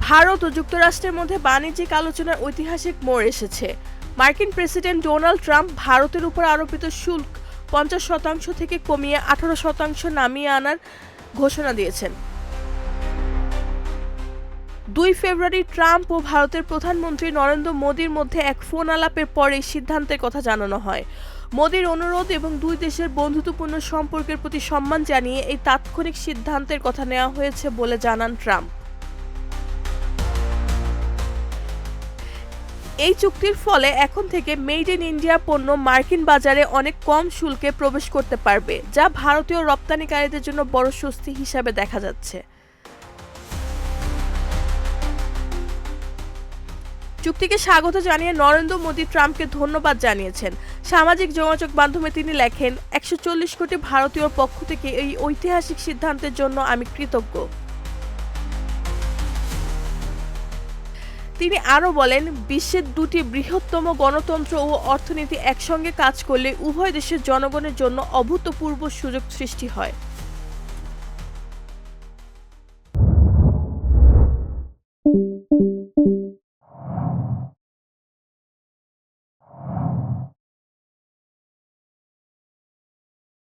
ভারত ও যুক্তরাষ্ট্রের মধ্যে বাণিজ্যিক আলোচনার ঐতিহাসিক মোড় এসেছে। মার্কিন প্রেসিডেন্ট ডোনাল্ড ট্রাম্প ভারতের উপর আরোপিত শুল্ক 50% থেকে কমিয়ে 18% নামিয়ে আনার ঘোষণা দিয়েছেন। 2 ফেব্রুয়ারি ট্রাম্প ও ভারতের প্রধানমন্ত্রী নরেন্দ্র মোদির মধ্যে এক ফোন আলাপের পর এই সিদ্ধান্তের কথা জানানো হয়। মোদির অনুরোধ এবং দুই দেশের বন্ধুত্বপূর্ণ সম্পর্কের প্রতি সম্মান জানিয়ে এই তাৎক্ষণিক সিদ্ধান্তের কথা নেওয়া হয়েছে বলে জানান ট্রাম্প। এই চুক্তির ফলে এখন থেকে মেড ইন ইন্ডিয়া পণ্য মার্কিন বাজারে অনেক কম শুল্কে প্রবেশ করতে পারবে, যা ভারতীয় রপ্তানিকারীদের জন্য বড় স্বস্তি হিসাবে দেখা যাচ্ছে। চুক্তিকে স্বাগত জানিয়ে নরেন্দ্র মোদি ট্রাম্পকে ধন্যবাদ জানিয়েছেন। সামাজিক যোগাযোগ মাধ্যমে তিনি লেখেন, 140 কোটি ভারতীয়র পক্ষ থেকে এই ঐতিহাসিক সিদ্ধান্তের জন্য আমি কৃতজ্ঞ। তিনি আরও বলেন, বিশ্বের দুটি বৃহত্তম গণতন্ত্র ও অর্থনীতি একসঙ্গে কাজ করলে উভয় দেশের জনগণের জন্য অভূতপূর্ব সুযোগ সৃষ্টি হয়।